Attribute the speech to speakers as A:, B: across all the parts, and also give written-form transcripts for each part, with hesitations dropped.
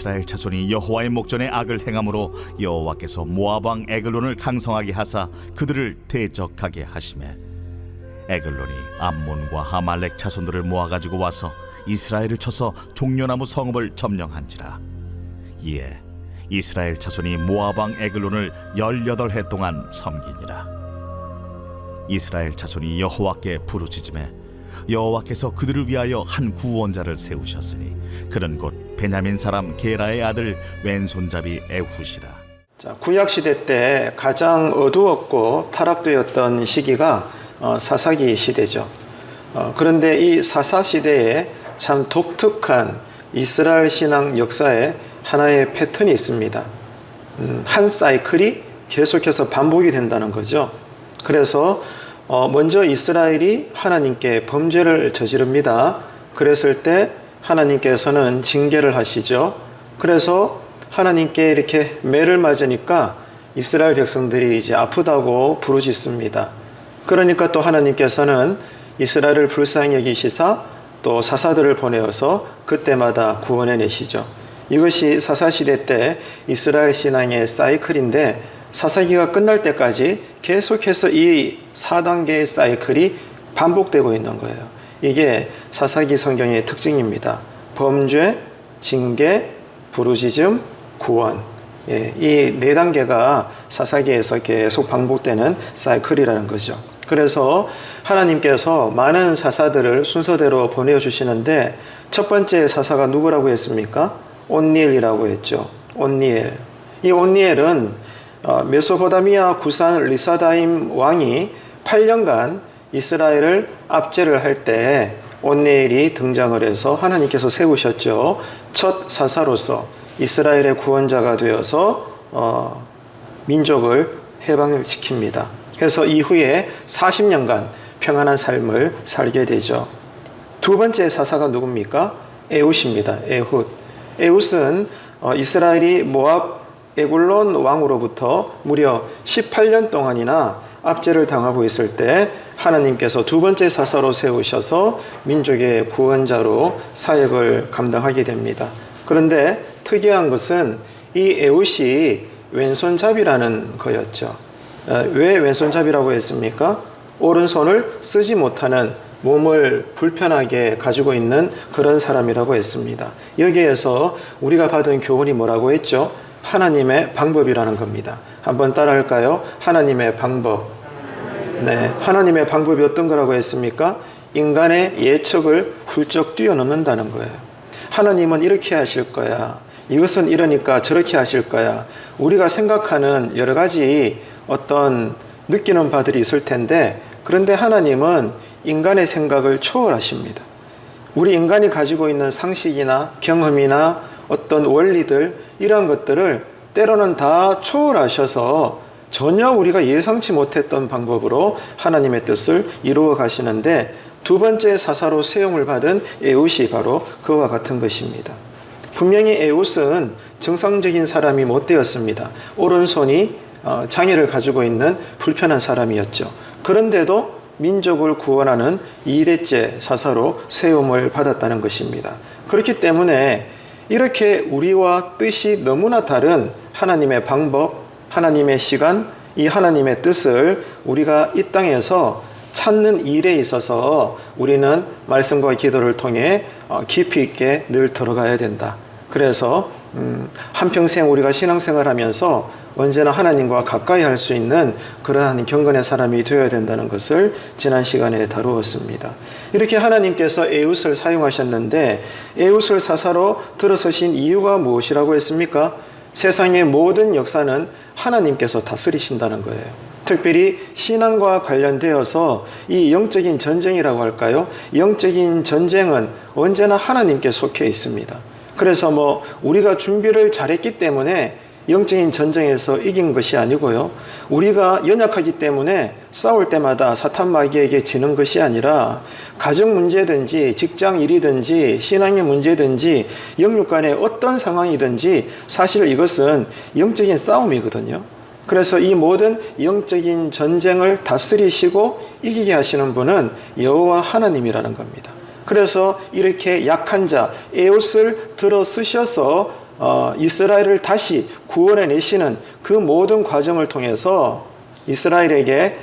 A: 이스라엘 자손이 여호와의 목전에 악을 행함으로 여호와께서 모압 왕 에글론을 강성하게 하사 그들을 대적하게 하시매 에글론이 암몬과 아말렉 자손들을 모아가지고 와서 이스라엘을 쳐서 종려나무 성읍을 점령한지라. 이에 이스라엘 자손이 모압 왕 에글론을 18해 동안 섬기니라. 이스라엘 자손이 여호와께 부르짖으매 여호와께서 그들을 위하여 한 구원자를 세우셨으니 그는 곧 베냐민 사람 게라의 아들 왼손잡이 에훗이라.
B: 자, 구약 시대 때 가장 어두웠고 타락되었던 시기가 사사기 시대죠. 그런데 이 사사 시대에 참 독특한 이스라엘 신앙 역사에 하나의 패턴이 있습니다. 한 사이클이 계속해서 반복이 된다는 거죠. 그래서 먼저 이스라엘이 하나님께 범죄를 저지릅니다. 그랬을 때 하나님께서는 징계를 하시죠. 그래서 하나님께 이렇게 매를 맞으니까 이스라엘 백성들이 이제 아프다고 부르짖습니다. 그러니까 또 하나님께서는 이스라엘을 불쌍히 여기시사 또 사사들을 보내어서 그때마다 구원해 내시죠. 이것이 사사시대 때 이스라엘 신앙의 사이클인데 사사기가 끝날 때까지 계속해서 이 4단계의 사이클이 반복되고 있는 거예요. 이게 사사기 성경의 특징입니다. 범죄, 징계, 부르짖음, 구원. 이 4단계가 사사기에서 계속 반복되는 사이클이라는 거죠. 그래서 하나님께서 많은 사사들을 순서대로 보내주시는데 첫 번째 사사가 누구라고 했습니까? 온니엘이라고 했죠. 온니엘. 이 온니엘은 메소포타미아 구산 리사다임 왕이 8년간 이스라엘을 압제를 할 때 온니엘이 등장을 해서 하나님께서 세우셨죠. 첫 사사로서 이스라엘의 구원자가 되어서 민족을 해방을 시킵니다. 그래서 이후에 40년간 평안한 삶을 살게 되죠. 두 번째 사사가 누굽니까? 에훗입니다. 에훗. 에훗은 이스라엘이 모압 에글론 왕으로부터 무려 18년 동안이나 압제를 당하고 있을 때 하나님께서 두 번째 사사로 세우셔서 민족의 구원자로 사역을 감당하게 됩니다. 그런데 특이한 것은 이 에훗이 왼손잡이라는 거였죠. 왜 왼손잡이라고 했습니까? 오른손을 쓰지 못하는 몸을 불편하게 가지고 있는 그런 사람이라고 했습니다. 여기에서 우리가 받은 교훈이 뭐라고 했죠? 하나님의 방법이라는 겁니다. 한번 따라할까요? 하나님의 방법. 네, 하나님의 방법이 어떤 거라고 했습니까? 인간의 예측을 훌쩍 뛰어넘는다는 거예요. 하나님은 이렇게 하실 거야. 이것은 이러니까 저렇게 하실 거야. 우리가 생각하는 여러 가지 어떤 느끼는 바들이 있을 텐데 그런데 하나님은 인간의 생각을 초월하십니다. 우리 인간이 가지고 있는 상식이나 경험이나 어떤 원리들 이러한 것들을 때로는 다 초월하셔서 전혀 우리가 예상치 못했던 방법으로 하나님의 뜻을 이루어 가시는데 두 번째 사사로 세움을 받은 에훗이 바로 그와 같은 것입니다. 분명히 에훗은 정상적인 사람이 못 되었습니다. 오른손이 장애를 가지고 있는 불편한 사람이었죠. 그런데도 민족을 구원하는 2대째 사사로 세움을 받았다는 것입니다. 그렇기 때문에 이렇게 우리와 뜻이 너무나 다른 하나님의 방법, 하나님의 시간, 이 하나님의 뜻을 우리가 이 땅에서 찾는 일에 있어서 우리는 말씀과 기도를 통해 깊이 있게 늘 들어가야 된다. 그래서 한평생 우리가 신앙생활하면서 언제나 하나님과 가까이 할 수 있는 그러한 경건의 사람이 되어야 된다는 것을 지난 시간에 다루었습니다. 이렇게 하나님께서 에훗을 사용하셨는데 에훗을 사사로 들어서신 이유가 무엇이라고 했습니까? 세상의 모든 역사는 하나님께서 다스리신다는 거예요. 특별히 신앙과 관련되어서 이 영적인 전쟁이라고 할까요? 영적인 전쟁은 언제나 하나님께 속해 있습니다. 그래서 우리가 준비를 잘했기 때문에 영적인 전쟁에서 이긴 것이 아니고요. 우리가 연약하기 때문에 싸울 때마다 사탄 마귀에게 지는 것이 아니라 가정 문제든지 직장 일이든지 신앙의 문제든지 영육 간의 어떤 상황이든지 사실 이것은 영적인 싸움이거든요. 그래서 이 모든 영적인 전쟁을 다스리시고 이기게 하시는 분은 여호와 하나님이라는 겁니다. 그래서 이렇게 약한 자 에훗을 들어 쓰셔서 이스라엘을 다시 구원해내시는 그 모든 과정을 통해서 이스라엘에게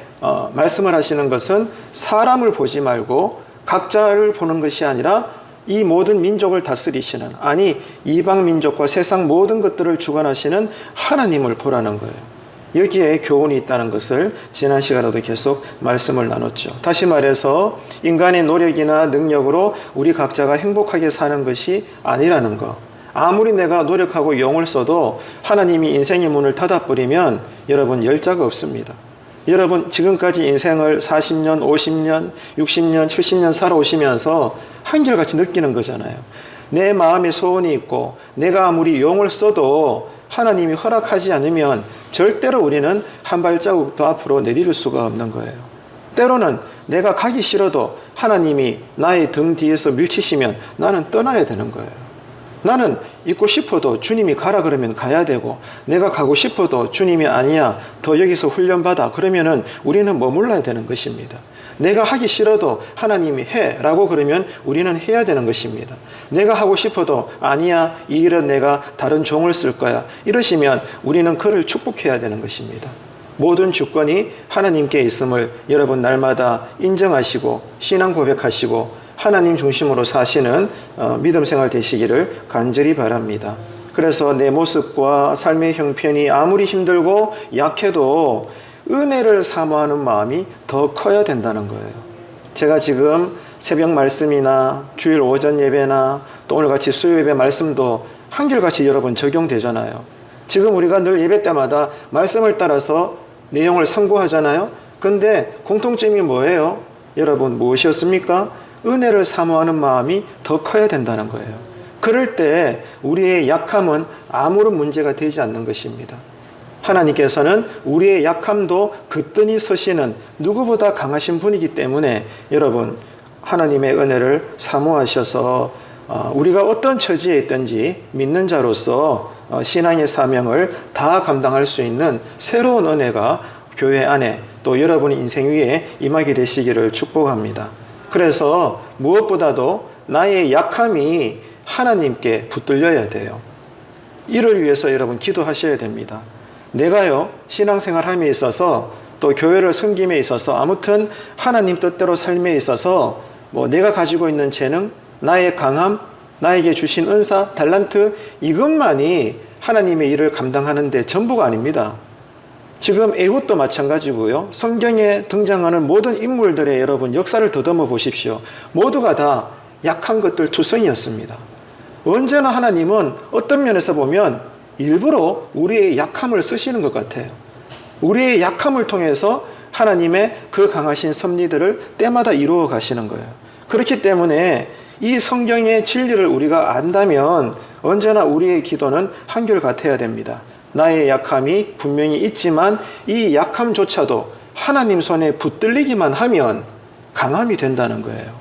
B: 말씀을 하시는 것은 사람을 보지 말고 각자를 보는 것이 아니라 이 모든 민족을 다스리시는, 아니 이방 민족과 세상 모든 것들을 주관하시는 하나님을 보라는 거예요. 여기에 교훈이 있다는 것을 지난 시간에도 계속 말씀을 나눴죠. 다시 말해서 인간의 노력이나 능력으로 우리 각자가 행복하게 사는 것이 아니라는 거. 아무리 내가 노력하고 용을 써도 하나님이 인생의 문을 닫아버리면 여러분 열자가 없습니다. 여러분 지금까지 인생을 40년, 50년, 60년, 70년 살아오시면서 한결같이 느끼는 거잖아요. 내 마음에 소원이 있고 내가 아무리 용을 써도 하나님이 허락하지 않으면 절대로 우리는 한 발자국도 앞으로 내디딜 수가 없는 거예요. 때로는 내가 가기 싫어도 하나님이 나의 등 뒤에서 밀치시면 나는 떠나야 되는 거예요. 나는 있고 싶어도 주님이 가라 그러면 가야 되고, 내가 가고 싶어도 주님이 아니야 더 여기서 훈련받아 그러면은 우리는 머물러야 되는 것입니다. 내가 하기 싫어도 하나님이 해 라고 그러면 우리는 해야 되는 것입니다. 내가 하고 싶어도 아니야 이 일은 내가 다른 종을 쓸 거야 이러시면 우리는 그를 축복해야 되는 것입니다. 모든 주권이 하나님께 있음을 여러분 날마다 인정하시고 신앙 고백하시고 하나님 중심으로 사시는 믿음 생활 되시기를 간절히 바랍니다. 그래서 내 모습과 삶의 형편이 아무리 힘들고 약해도 은혜를 사모하는 마음이 더 커야 된다는 거예요. 제가 지금 새벽 말씀이나 주일 오전 예배나 또 오늘같이 수요 예배 말씀도 한결같이 여러분 적용되잖아요. 지금 우리가 늘 예배 때마다 말씀을 따라서 내용을 상고하잖아요. 근데 공통점이 뭐예요? 여러분 무엇이었습니까? 은혜를 사모하는 마음이 더 커야 된다는 거예요. 그럴 때 우리의 약함은 아무런 문제가 되지 않는 것입니다. 하나님께서는 우리의 약함도 그뜬히 서시는 누구보다 강하신 분이기 때문에 여러분 하나님의 은혜를 사모하셔서 우리가 어떤 처지에 있든지 믿는 자로서 신앙의 사명을 다 감당할 수 있는 새로운 은혜가 교회 안에 또 여러분의 인생 위에 임하게 되시기를 축복합니다. 그래서 무엇보다도 나의 약함이 하나님께 붙들려야 돼요. 이를 위해서 여러분 기도하셔야 됩니다. 내가요 신앙생활함에 있어서 또 교회를 섬김에 있어서 아무튼 하나님 뜻대로 삶에 있어서 뭐 내가 가지고 있는 재능, 나의 강함, 나에게 주신 은사, 달란트 이것만이 하나님의 일을 감당하는 데 전부가 아닙니다. 지금 에훗도 마찬가지고요. 성경에 등장하는 모든 인물들의 여러분 역사를 더듬어 보십시오. 모두가 다 약한 것들 투성이었습니다. 언제나 하나님은 어떤 면에서 보면 일부러 우리의 약함을 쓰시는 것 같아요. 우리의 약함을 통해서 하나님의 그 강하신 섭리들을 때마다 이루어 가시는 거예요. 그렇기 때문에 이 성경의 진리를 우리가 안다면 언제나 우리의 기도는 한결같아야 됩니다. 나의 약함이 분명히 있지만 이 약함조차도 하나님 손에 붙들리기만 하면 강함이 된다는 거예요.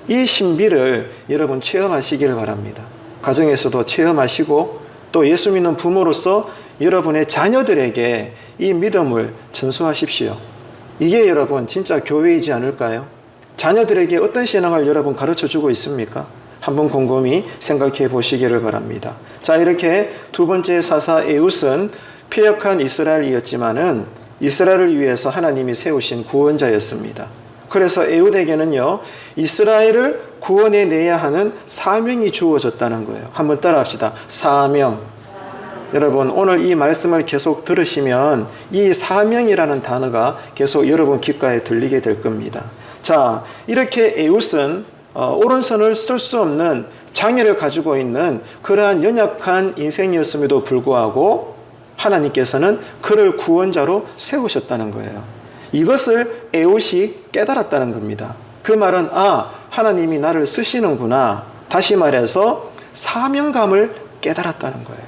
B: 이 신비를 여러분 체험하시기를 바랍니다. 가정에서도 체험하시고 또 예수 믿는 부모로서 여러분의 자녀들에게 이 믿음을 전수하십시오. 이게 여러분 진짜 교회이지 않을까요? 자녀들에게 어떤 신앙을 여러분 가르쳐주고 있습니까? 한번 곰곰이 생각해 보시기를 바랍니다. 자, 이렇게 두 번째 사사 에훗은 패역한 이스라엘이었지만은 이스라엘을 위해서 하나님이 세우신 구원자였습니다. 그래서 에훗에게는요 이스라엘을 구원해내야 하는 사명이 주어졌다는 거예요. 한번 따라합시다. 사명. 여러분 오늘 이 말씀을 계속 들으시면 이 사명이라는 단어가 계속 여러분 귓가에 들리게 될 겁니다. 자, 이렇게 에훗은 오른손을 쓸 수 없는 장애를 가지고 있는 그러한 연약한 인생이었음에도 불구하고 하나님께서는 그를 구원자로 세우셨다는 거예요. 이것을 에훗이 깨달았다는 겁니다. 그 말은 하나님이 나를 쓰시는구나. 다시 말해서 사명감을 깨달았다는 거예요.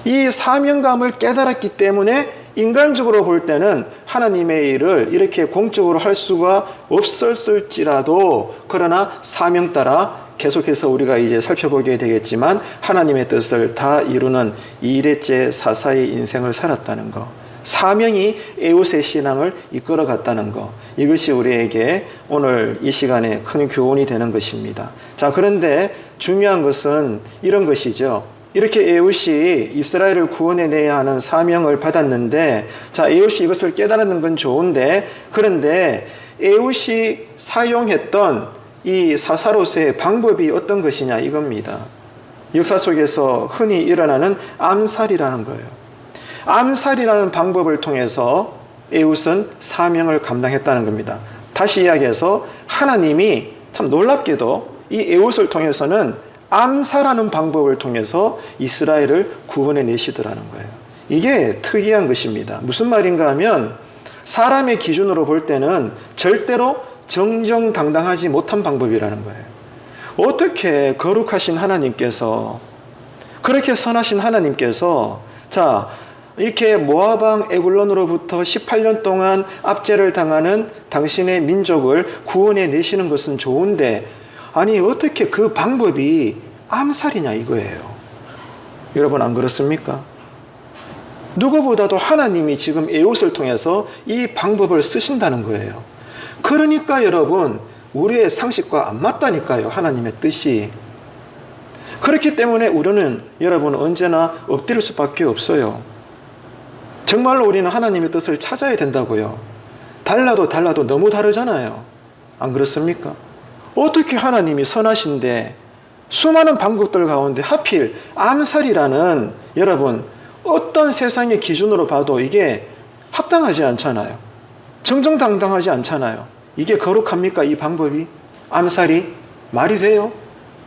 B: 이 사명감을 깨달았기 때문에 인간적으로 볼 때는 하나님의 일을 이렇게 공적으로 할 수가 없었을지라도 그러나 사명 따라 계속해서 우리가 이제 살펴보게 되겠지만 하나님의 뜻을 다 이루는 2대째 사사의 인생을 살았다는 것. 사명이 에훗의 신앙을 이끌어 갔다는 것. 이것이 우리에게 오늘 이 시간에 큰 교훈이 되는 것입니다. 자, 그런데 중요한 것은 이런 것이죠. 이렇게 에훗이 이스라엘을 구원해내야 하는 사명을 받았는데, 자, 에훗이 이것을 깨달는 건 좋은데, 그런데 에훗이 사용했던 이 사사로서의 방법이 어떤 것이냐 이겁니다. 역사 속에서 흔히 일어나는 암살이라는 거예요. 암살이라는 방법을 통해서 에훗은 사명을 감당했다는 겁니다. 다시 이야기해서 하나님이 참 놀랍게도 이 에훗을 통해서는 암살하는 방법을 통해서 이스라엘을 구원해 내시더라는 거예요. 이게 특이한 것입니다. 무슨 말인가 하면 사람의 기준으로 볼 때는 절대로 정정당당하지 못한 방법이라는 거예요. 어떻게 거룩하신 하나님께서, 그렇게 선하신 하나님께서, 자, 이렇게 모압 왕 에글론으로부터 18년 동안 압제를 당하는 당신의 민족을 구원해 내시는 것은 좋은데, 아니 어떻게 그 방법이 암살이냐 이거예요. 여러분 안 그렇습니까? 누구보다도 하나님이 지금 에훗을 통해서 이 방법을 쓰신다는 거예요. 그러니까 여러분 우리의 상식과 안 맞다니까요. 하나님의 뜻이. 그렇기 때문에 우리는 여러분 언제나 엎드릴 수밖에 없어요. 정말로 우리는 하나님의 뜻을 찾아야 된다고요. 달라도 너무 다르잖아요. 안 그렇습니까? 어떻게 하나님이 선하신데 수많은 방법들 가운데 하필 암살이라는, 여러분 어떤 세상의 기준으로 봐도 이게 합당하지 않잖아요. 정정당당하지 않잖아요. 이게 거룩합니까? 이 방법이? 암살이? 말이 돼요?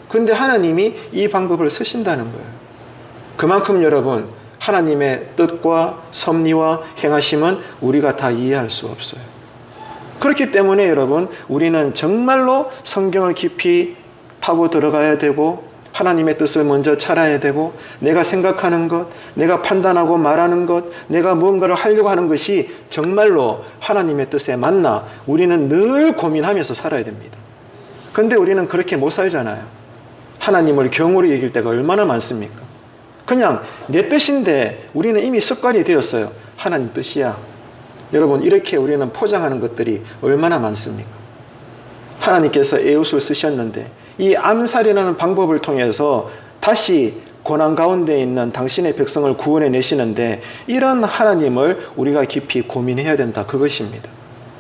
B: 근데 하나님이 이 방법을 쓰신다는 거예요. 그만큼 여러분 하나님의 뜻과 섭리와 행하심은 우리가 다 이해할 수 없어요. 그렇기 때문에 여러분 우리는 정말로 성경을 깊이 파고 들어가야 되고 하나님의 뜻을 먼저 찾아야 되고, 내가 생각하는 것, 내가 판단하고 말하는 것, 내가 무언가를 하려고 하는 것이 정말로 하나님의 뜻에 맞나 우리는 늘 고민하면서 살아야 됩니다. 그런데 우리는 그렇게 못 살잖아요. 하나님을 경우로 여길 때가 얼마나 많습니까? 그냥 내 뜻인데 우리는 이미 습관이 되었어요. 하나님 뜻이야. 여러분 이렇게 우리는 포장하는 것들이 얼마나 많습니까? 하나님께서 에훗을 쓰셨는데 이 암살이라는 방법을 통해서 다시 고난 가운데 있는 당신의 백성을 구원해 내시는데, 이런 하나님을 우리가 깊이 고민해야 된다, 그것입니다.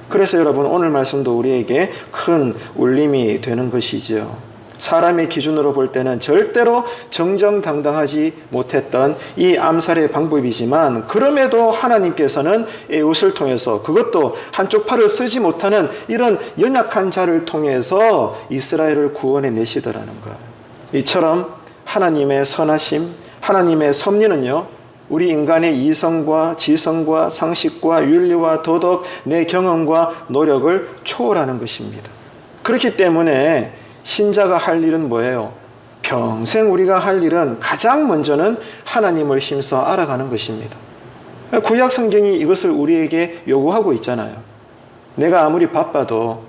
B: 그래서 여러분 오늘 말씀도 우리에게 큰 울림이 되는 것이죠. 사람의 기준으로 볼 때는 절대로 정정당당하지 못했던 이 암살의 방법이지만, 그럼에도 하나님께서는 에훗을 통해서, 그것도 한쪽 팔을 쓰지 못하는 이런 연약한 자를 통해서 이스라엘을 구원해 내시더라는 거예요. 이처럼 하나님의 선하심, 하나님의 섭리는요, 우리 인간의 이성과 지성과 상식과 윤리와 도덕, 내 경험과 노력을 초월하는 것입니다. 그렇기 때문에 신자가 할 일은 뭐예요? 평생 우리가 할 일은 가장 먼저는 하나님을 힘써 알아가는 것입니다. 구약 성경이 이것을 우리에게 요구하고 있잖아요. 내가 아무리 바빠도,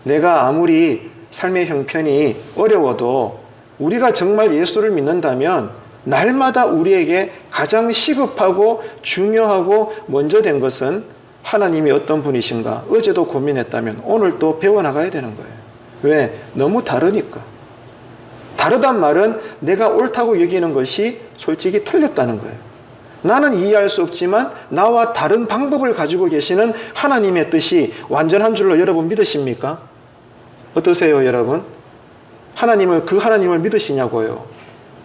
B: 내가 아무리 삶의 형편이 어려워도 우리가 정말 예수를 믿는다면 날마다 우리에게 가장 시급하고 중요하고 먼저 된 것은 하나님이 어떤 분이신가 어제도 고민했다면 오늘 또 배워나가야 되는 거예요. 왜? 너무 다르니까. 다르단 말은 내가 옳다고 여기는 것이 솔직히 틀렸다는 거예요. 나는 이해할 수 없지만 나와 다른 방법을 가지고 계시는 하나님의 뜻이 완전한 줄로 여러분 믿으십니까? 어떠세요, 여러분? 그 하나님을 믿으시냐고요.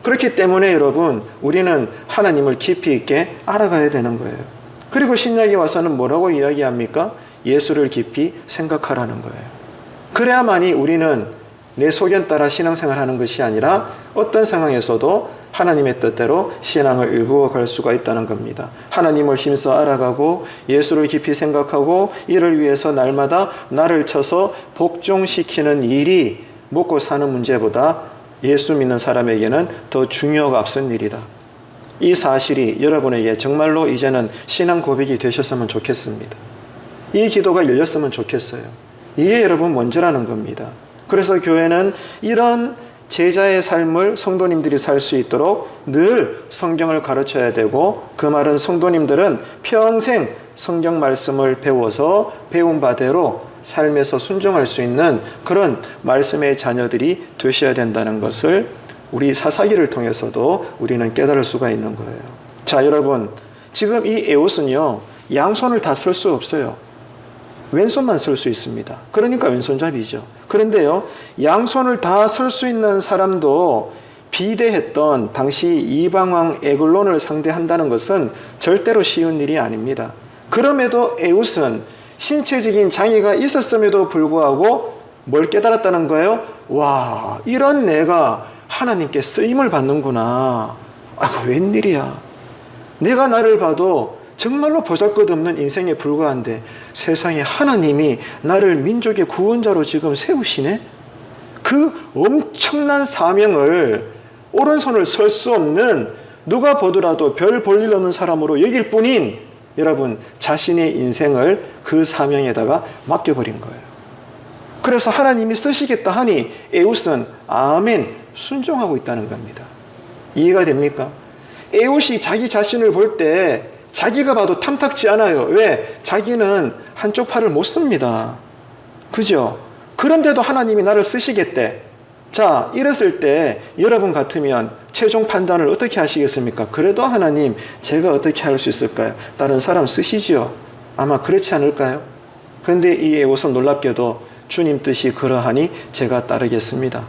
B: 그렇기 때문에 여러분 우리는 하나님을 깊이 있게 알아가야 되는 거예요. 그리고 신약에 와서는 뭐라고 이야기합니까? 예수를 깊이 생각하라는 거예요. 그래야만이 우리는 내 소견 따라 신앙생활하는 것이 아니라 어떤 상황에서도 하나님의 뜻대로 신앙을 일구어 갈 수가 있다는 겁니다. 하나님을 힘써 알아가고 예수를 깊이 생각하고 이를 위해서 날마다 나를 쳐서 복종시키는 일이 먹고 사는 문제보다 예수 믿는 사람에게는 더 중요하고 앞선 일이다. 이 사실이 여러분에게 정말로 이제는 신앙 고백이 되셨으면 좋겠습니다. 이 기도가 열렸으면 좋겠어요. 이게 여러분 먼저라는 겁니다. 그래서 교회는 이런 제자의 삶을 성도님들이 살 수 있도록 늘 성경을 가르쳐야 되고, 그 말은 성도님들은 평생 성경 말씀을 배워서 배운 바대로 삶에서 순종할 수 있는 그런 말씀의 자녀들이 되셔야 된다는 것을 우리 사사기를 통해서도 우리는 깨달을 수가 있는 거예요. 자, 여러분, 지금 이 에옷은요, 양손을 다 쓸 수 없어요. 왼손만 쓸 수 있습니다. 그러니까 왼손잡이죠. 그런데요, 양손을 다 쓸 수 있는 사람도 비대했던 당시 이방왕 에글론을 상대한다는 것은 절대로 쉬운 일이 아닙니다. 그럼에도 에웃은 신체적인 장애가 있었음에도 불구하고 뭘 깨달았다는 거예요? 와, 이런 내가 하나님께 쓰임을 받는구나. 아이고, 웬일이야. 내가 나를 봐도 정말로 보잘것없는 인생에 불과한데 세상에 하나님이 나를 민족의 구원자로 지금 세우시네? 그 엄청난 사명을 오른손을 쓸 수 없는 누가 보더라도 별 볼 일 없는 사람으로 여길 뿐인 여러분 자신의 인생을 그 사명에다가 맡겨버린 거예요. 그래서 하나님이 쓰시겠다 하니 에웃은 아멘 순종하고 있다는 겁니다. 이해가 됩니까? 에웃이 자기 자신을 볼 때 자기가 봐도 탐탁지 않아요. 왜? 자기는 한쪽 팔을 못 씁니다. 그죠? 그런데도 하나님이 나를 쓰시겠대. 자, 이랬을 때 여러분 같으면 최종 판단을 어떻게 하시겠습니까? 그래도 하나님, 제가 어떻게 할 수 있을까요? 다른 사람 쓰시지요. 아마 그렇지 않을까요? 그런데 이 에옷은 놀랍게도 주님 뜻이 그러하니 제가 따르겠습니다.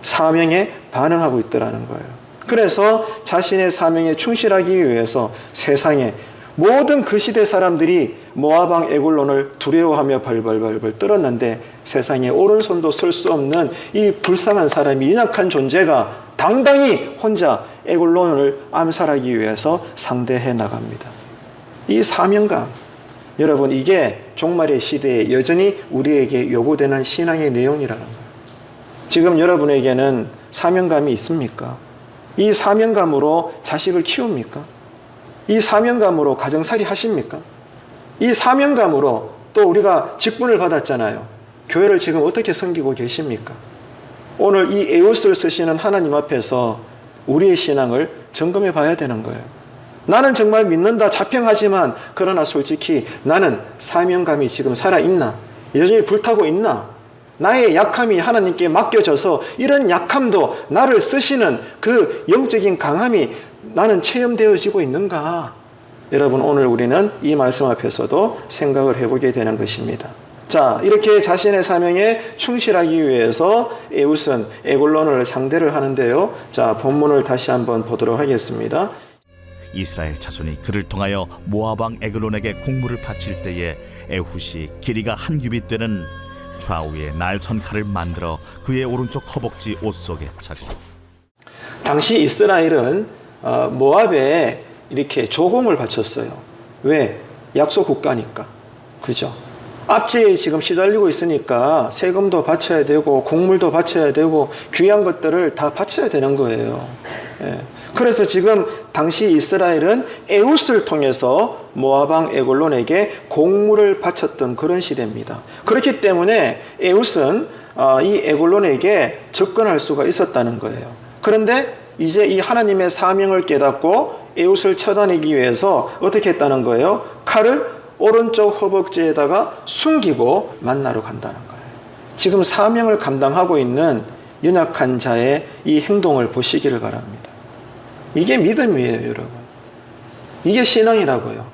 B: 사명에 반응하고 있더라는 거예요. 그래서 자신의 사명에 충실하기 위해서 세상에 모든 그 시대 사람들이 모압왕 에글론을 두려워하며 벌벌벌 떨었는데 세상에 오른손도 쓸 수 없는 이 불쌍한 사람이 연약한 존재가 당당히 혼자 에글론을 암살하기 위해서 상대해 나갑니다. 이 사명감, 여러분 이게 종말의 시대에 여전히 우리에게 요구되는 신앙의 내용이라는 거예요. 지금 여러분에게는 사명감이 있습니까? 이 사명감으로 자식을 키웁니까? 이 사명감으로 가정살이 하십니까? 이 사명감으로 또 우리가 직분을 받았잖아요. 교회를 지금 어떻게 섬기고 계십니까? 오늘 이 에옷을 쓰시는 하나님 앞에서 우리의 신앙을 점검해 봐야 되는 거예요. 나는 정말 믿는다 자평하지만 그러나 솔직히 나는 사명감이 지금 살아있나? 여전히 불타고 있나? 나의 약함이 하나님께 맡겨져서 이런 약함도 나를 쓰시는 그 영적인 강함이 나는 체험되어지고 있는가? 여러분 오늘 우리는 이 말씀 앞에서도 생각을 해보게 되는 것입니다. 자, 이렇게 자신의 사명에 충실하기 위해서 에웃은 에글론을 상대를 하는데요. 자, 본문을 다시 한번 보도록 하겠습니다.
A: 이스라엘 자손이 그를 통하여 모압왕 에글론에게 공물을 바칠 때에 에훗이 길이가 한 규빗 되는 좌우에 날선 칼을 만들어 그의 오른쪽 허벅지 옷 속에 차고.
B: 당시 이스라엘은 모압에 이렇게 조공을 바쳤어요. 왜? 약속 국가니까. 그죠? 압제에 지금 시달리고 있으니까 세금도 바쳐야 되고 곡물도 바쳐야 되고 귀한 것들을 다 바쳐야 되는 거예요. 예. 그래서 지금 당시 이스라엘은 에웃을 통해서 모압왕 에글론에게 곡물을 바쳤던 그런 시대입니다. 그렇기 때문에 에웃은 이 에글론에게 접근할 수가 있었다는 거예요. 그런데 이제 이 하나님의 사명을 깨닫고 에웃을 쳐다내기 위해서 어떻게 했다는 거예요? 칼을 오른쪽 허벅지에다가 숨기고 만나러 간다는 거예요. 지금 사명을 감당하고 있는 연약한 자의 이 행동을 보시기를 바랍니다. 이게 믿음이에요, 여러분. 이게 신앙이라고요.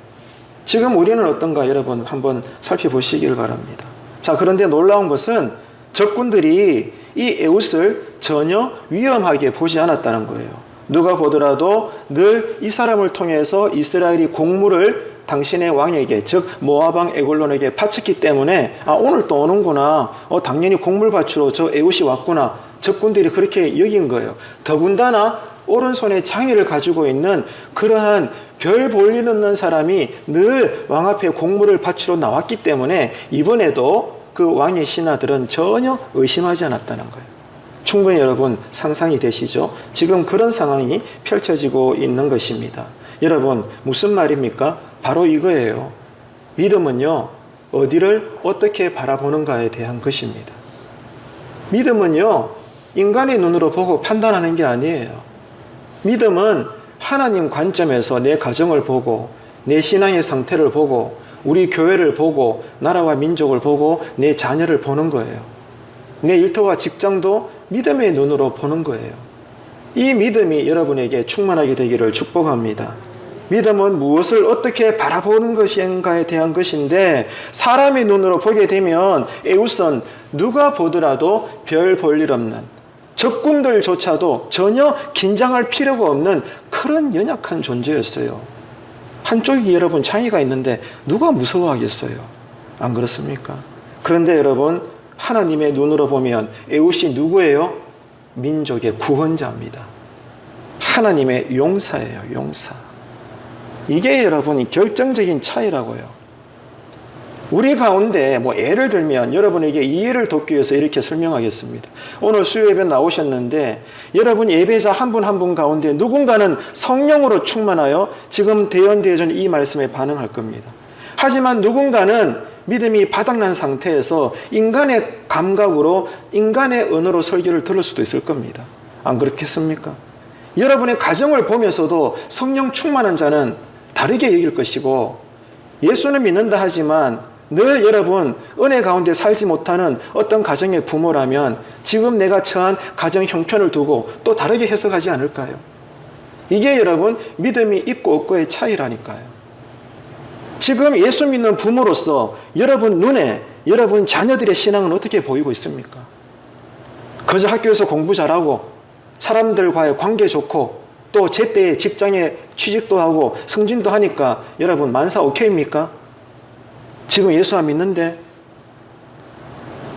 B: 지금 우리는 어떤가 여러분 한번 살펴보시길 바랍니다. 자, 그런데 놀라운 것은 적군들이 이 에웃을 전혀 위험하게 보지 않았다는 거예요. 누가 보더라도 늘 이 사람을 통해서 이스라엘이 곡물을 당신의 왕에게, 즉 모압왕 에글론에게 바쳤기 때문에 오늘 또 오는구나, 당연히 곡물 바치러 저 에웃이 왔구나, 적군들이 그렇게 여긴 거예요. 더군다나 오른손에 장애를 가지고 있는 그러한 별 볼 일 없는 사람이 늘 왕 앞에 곡물을 바치러 나왔기 때문에 이번에도 그 왕의 신하들은 전혀 의심하지 않았다는 거예요. 충분히 여러분 상상이 되시죠? 지금 그런 상황이 펼쳐지고 있는 것입니다. 여러분 무슨 말입니까? 바로 이거예요. 믿음은요, 어디를 어떻게 바라보는가에 대한 것입니다. 믿음은요, 인간의 눈으로 보고 판단하는 게 아니에요. 믿음은 하나님 관점에서 내 가정을 보고 내 신앙의 상태를 보고 우리 교회를 보고 나라와 민족을 보고 내 자녀를 보는 거예요. 내 일터와 직장도 믿음의 눈으로 보는 거예요. 이 믿음이 여러분에게 충만하게 되기를 축복합니다. 믿음은 무엇을 어떻게 바라보는 것인가에 대한 것인데, 사람의 눈으로 보게 되면 에웃은 누가 보더라도 별 볼 일 없는, 적군들조차도 전혀 긴장할 필요가 없는 그런 연약한 존재였어요. 한쪽이 여러분 차이가 있는데 누가 무서워하겠어요? 안 그렇습니까? 그런데 여러분, 하나님의 눈으로 보면 에웃이 누구예요? 민족의 구원자입니다. 하나님의 용사예요, 용사. 이게 여러분 결정적인 차이라고요. 우리 가운데 예를 들면 여러분에게 이해를 돕기 위해서 이렇게 설명하겠습니다. 오늘 수요 예배 나오셨는데 여러분 예배자 한 분 한 분 가운데 누군가는 성령으로 충만하여 지금 대연대전 이 말씀에 반응할 겁니다. 하지만 누군가는 믿음이 바닥난 상태에서 인간의 감각으로, 인간의 언어로 설교를 들을 수도 있을 겁니다. 안 그렇겠습니까? 여러분의 가정을 보면서도 성령 충만한 자는 다르게 여길 것이고, 예수는 믿는다 하지만 늘 여러분 은혜 가운데 살지 못하는 어떤 가정의 부모라면 지금 내가 처한 가정 형편을 두고 또 다르게 해석하지 않을까요? 이게 여러분 믿음이 있고 없고의 차이라니까요. 지금 예수 믿는 부모로서 여러분 눈에 여러분 자녀들의 신앙은 어떻게 보이고 있습니까? 그저 학교에서 공부 잘하고 사람들과의 관계 좋고 또 제때에 직장에 취직도 하고 승진도 하니까 여러분 만사 오케이입니까? 지금 예수 안 믿는데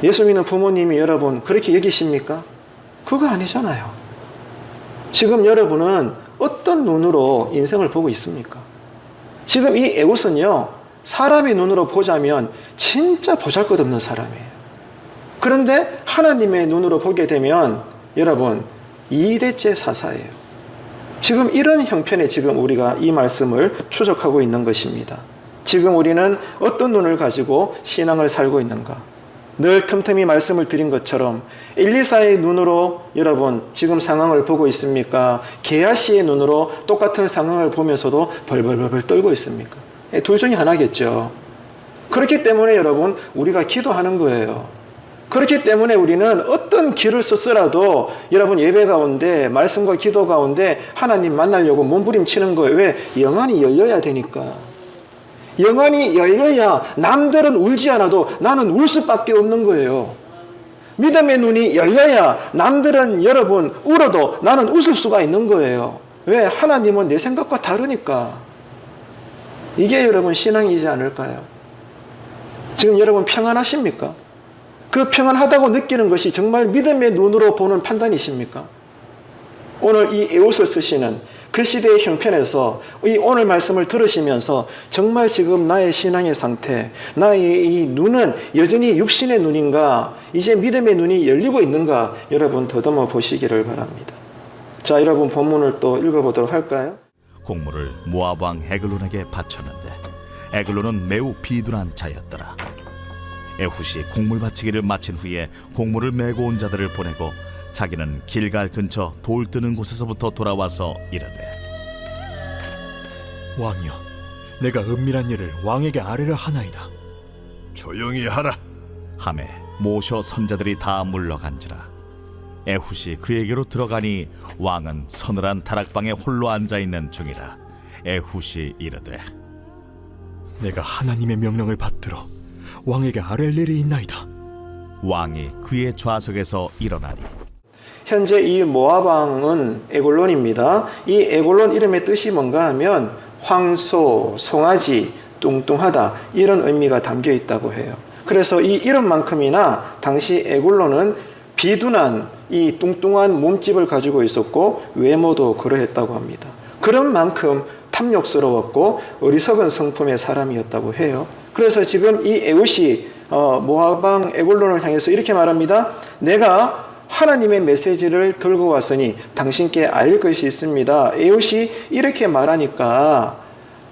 B: 예수 믿는 부모님이 여러분 그렇게 여기십니까? 그거 아니잖아요. 지금 여러분은 어떤 눈으로 인생을 보고 있습니까? 지금 이 에웃은요, 사람의 눈으로 보자면 진짜 보잘것없는 사람이에요. 그런데 하나님의 눈으로 보게 되면 여러분 2대째 사사예요. 지금 이런 형편에 지금 우리가 이 말씀을 추적하고 있는 것입니다. 지금 우리는 어떤 눈을 가지고 신앙을 살고 있는가? 늘 틈틈이 말씀을 드린 것처럼 엘리사의 눈으로 여러분 지금 상황을 보고 있습니까? 게하시의 눈으로 똑같은 상황을 보면서도 벌벌벌 떨고 있습니까? 둘 중에 하나겠죠. 그렇기 때문에 여러분 우리가 기도하는 거예요. 그렇기 때문에 우리는 어떤 길을 썼으라도 여러분 예배 가운데 말씀과 기도 가운데 하나님 만나려고 몸부림치는 거예요. 왜? 영안이 열려야 되니까. 영안이 열려야 남들은 울지 않아도 나는 울 수밖에 없는 거예요. 믿음의 눈이 열려야 남들은 여러분 울어도 나는 웃을 수가 있는 거예요. 왜? 하나님은 내 생각과 다르니까. 이게 여러분 신앙이지 않을까요? 지금 여러분 평안하십니까? 그 평안하다고 느끼는 것이 정말 믿음의 눈으로 보는 판단이십니까? 오늘 이 에웃을 쓰시는 그 시대의 형편에서 이 오늘 말씀을 들으시면서 정말 지금 나의 신앙의 상태, 나의 이 눈은 여전히 육신의 눈인가, 이제 믿음의 눈이 열리고 있는가 여러분 더듬어 보시기를 바랍니다. 자, 여러분 본문을 또 읽어보도록 할까요?
A: 곡물을 모압 왕 에글론에게 바쳤는데 에글론은 매우 비둔한 자였더라. 에훗이 곡물 바치기를 마친 후에 곡물을 메고 온 자들을 보내고 자기는 길갈 근처 돌 뜨는 곳에서부터 돌아와서 이르되,
C: 왕이여, 내가 은밀한 일을 왕에게 아뢰려 하나이다.
D: 조용히 하라.
A: 하매 모셔 선자들이 다 물러간지라. 에훗이 그에게로 들어가니 왕은 서늘한 다락방에 홀로 앉아있는 중이라. 에훗이 이르되,
C: 내가 하나님의 명령을 받들어 왕에게 아뢰릴 일이 있나이다.
A: 왕이 그의 좌석에서 일어나니
B: 현재 이 모압 왕은 에골론입니다. 이 에골론 이름의 뜻이 뭔가 하면 황소, 송아지, 뚱뚱하다 이런 의미가 담겨 있다고 해요. 그래서 이 이름만큼이나 당시 에골론은 비둔한 이 뚱뚱한 몸집을 가지고 있었고 외모도 그러했다고 합니다. 그런 만큼 탐욕스러웠고 어리석은 성품의 사람이었다고 해요. 그래서 지금 이 에웃이 모압 왕 에골론을 향해서 이렇게 말합니다. 내가 하나님의 메시지를 들고 왔으니 당신께 알릴 것이 있습니다. 에웃이 이렇게 말하니까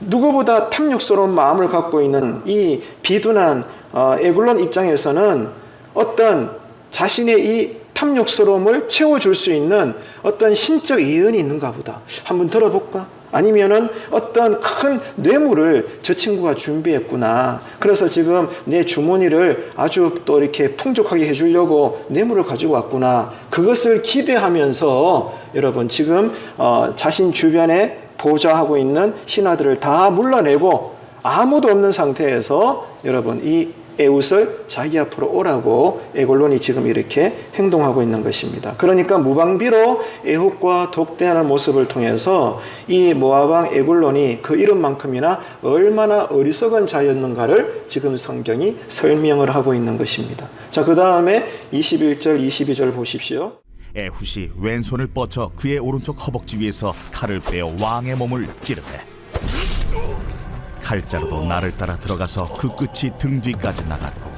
B: 누구보다 탐욕스러운 마음을 갖고 있는 이 비둔한 에골론 입장에서는 어떤 자신의 이 탐욕스러움을 채워줄 수 있는 어떤 신적 예언이 있는가 보다. 한번 들어볼까? 아니면은 어떤 큰 뇌물을 저 친구가 준비했구나. 그래서 지금 내 주머니를 아주 또 이렇게 풍족하게 해주려고 뇌물을 가지고 왔구나. 그것을 기대하면서 여러분 지금 자신 주변에 보좌하고 있는 신하들을 다 물러내고 아무도 없는 상태에서 여러분 이 에웃을 자기 앞으로 오라고 에골론이 지금 이렇게 행동하고 있는 것입니다. 그러니까 무방비로 에훗과 독대하는 모습을 통해서 이 모압왕 에골론이 그 이름만큼이나 얼마나 어리석은 자였는가를 지금 성경이 설명을 하고 있는 것입니다. 자, 그 다음에 21절, 22절 보십시오.
A: 에훗이 왼손을 뻗쳐 그의 오른쪽 허벅지 위에서 칼을 빼어 왕의 몸을 찌르매 칼자루도 나를 따라 들어가서 그 끝이 등 뒤까지 나갔고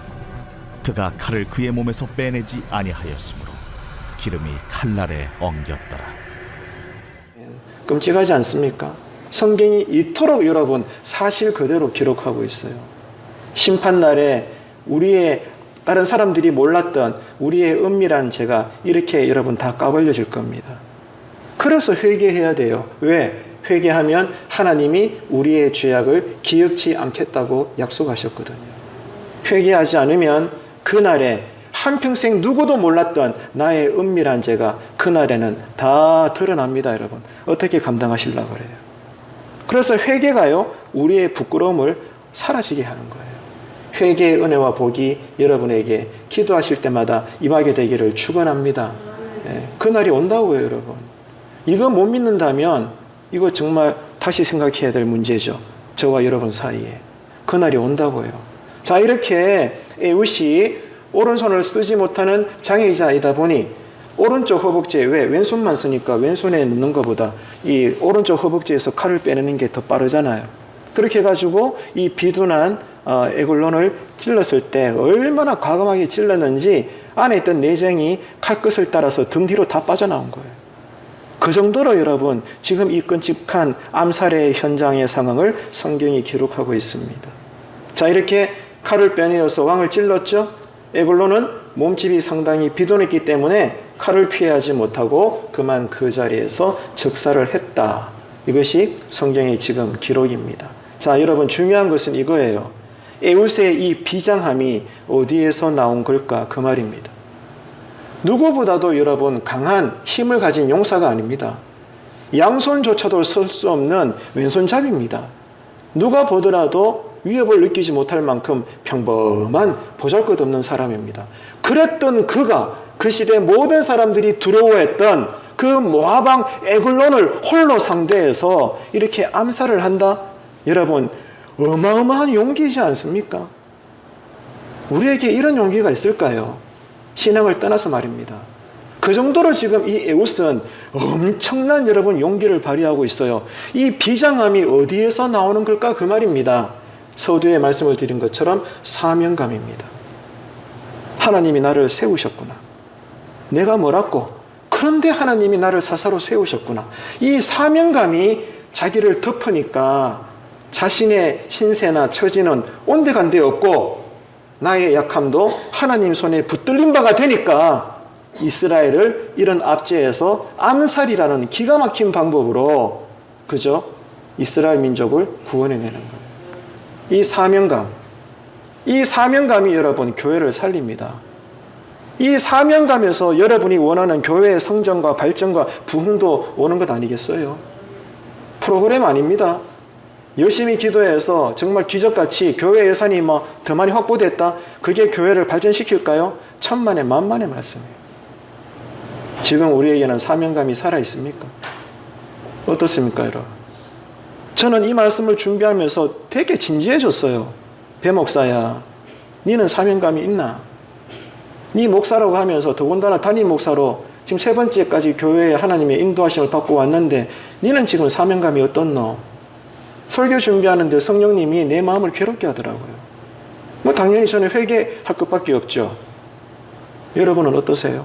A: 그가 칼을 그의 몸에서 빼내지 아니하였으므로 기름이 칼날에 엉겼더라.
B: 끔찍하지 않습니까? 성경이 이토록 여러분 사실 그대로 기록하고 있어요. 심판날에 우리의 다른 사람들이 몰랐던 우리의 은밀한 죄가 이렇게 여러분 다 까발려질 겁니다. 그래서 회개해야 돼요. 왜? 회개하면 하나님이 우리의 죄악을 기억지 않겠다고 약속하셨거든요. 회개하지 않으면 그날에 한평생 누구도 몰랐던 나의 은밀한 죄가 그날에는 다 드러납니다. 여러분 어떻게 감당하시려고 그래요? 그래서 회개가요 우리의 부끄러움을 사라지게 하는 거예요. 회개의 은혜와 복이 여러분에게 기도하실 때마다 임하게 되기를 축원합니다. 그날이 온다고요. 여러분 이거 못 믿는다면 이거 정말 다시 생각해야 될 문제죠. 저와 여러분 사이에. 그날이 온다고요. 자, 이렇게 에웃이 오른손을 쓰지 못하는 장애자이다 보니 오른쪽 허벅지에 왜 왼손만 쓰니까 왼손에 넣는 것보다 이 오른쪽 허벅지에서 칼을 빼내는 게 더 빠르잖아요. 그렇게 해가지고 이 비둔한 에골론을 찔렀을 때 얼마나 과감하게 찔렀는지 안에 있던 내장이 칼끝을 따라서 등 뒤로 다 빠져나온 거예요. 그 정도로 여러분 지금 이 끔찍한 암살의 현장의 상황을 성경이 기록하고 있습니다. 자, 이렇게 칼을 빼내어서 왕을 찔렀죠. 에골론은 몸집이 상당히 비둔했기 때문에 칼을 피하지 못하고 그만 그 자리에서 즉사를 했다. 이것이 성경의 지금 기록입니다. 자, 여러분 중요한 것은 이거예요. 에웃의 이 비장함이 어디에서 나온 걸까? 그 말입니다. 누구보다도 여러분 강한 힘을 가진 용사가 아닙니다. 양손조차도 설 수 없는 왼손잡이입니다. 누가 보더라도 위협을 느끼지 못할 만큼 평범한 보잘것없는 사람입니다. 그랬던 그가 그 시대 모든 사람들이 두려워했던 그 모압왕 에글론을 홀로 상대해서 이렇게 암살을 한다? 여러분 어마어마한 용기이지 않습니까? 우리에게 이런 용기가 있을까요? 신앙을 떠나서 말입니다. 그 정도로 지금 이 에웃은 엄청난 여러분 용기를 발휘하고 있어요. 이 비장함이 어디에서 나오는 걸까? 그 말입니다. 서두에 말씀을 드린 것처럼 사명감입니다. 하나님이 나를 세우셨구나. 내가 뭐라고? 그런데 하나님이 나를 사사로 세우셨구나. 이 사명감이 자기를 덮으니까 자신의 신세나 처지는 온데간데 없고 나의 약함도 하나님 손에 붙들린 바가 되니까 이스라엘을 이런 압제에서 암살이라는 기가 막힌 방법으로 그저 이스라엘 민족을 구원해내는 거예요. 이 사명감이 여러분 교회를 살립니다. 이 사명감에서 여러분이 원하는 교회의 성장과 발전과 부흥도 오는 것 아니겠어요? 프로그램 아닙니다. 열심히 기도해서 정말 기적같이 교회 예산이 더 많이 확보됐다. 그게 교회를 발전시킬까요? 천만에 만만의 말씀이에요. 지금 우리에게는 사명감이 살아있습니까? 어떻습니까, 여러분? 저는 이 말씀을 준비하면서 되게 진지해졌어요. 배 목사야, 니는 사명감이 있나? 니 목사라고 하면서 더군다나 담임 목사로 지금 3번째까지 교회에 하나님의 인도하심을 받고 왔는데 니는 지금 사명감이 어떻노? 설교 준비하는데 성령님이 내 마음을 괴롭게 하더라고요. 당연히 저는 회개할 것밖에 없죠. 여러분은 어떠세요?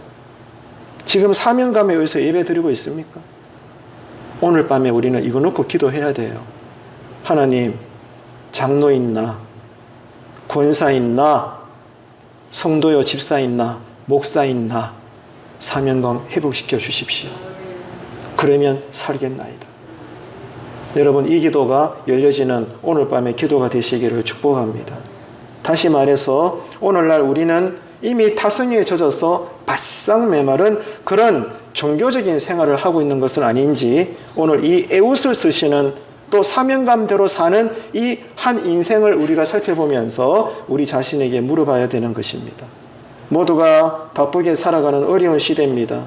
B: 지금 사명감에 의해서 예배 드리고 있습니까? 오늘 밤에 우리는 이거 놓고 기도해야 돼요. 하나님, 장로인 나, 권사인 나, 성도요 집사인 나, 목사인 나, 사명감 회복시켜 주십시오. 그러면 살겠나이다. 여러분, 이 기도가 열려지는 오늘 밤의 기도가 되시기를 축복합니다. 다시 말해서 오늘날 우리는 이미 타성에 젖어서 바싹 메마른 그런 종교적인 생활을 하고 있는 것은 아닌지, 오늘 이 에웃을 쓰시는 또 사명감대로 사는 이 한 인생을 우리가 살펴보면서 우리 자신에게 물어봐야 되는 것입니다. 모두가 바쁘게 살아가는 어려운 시대입니다.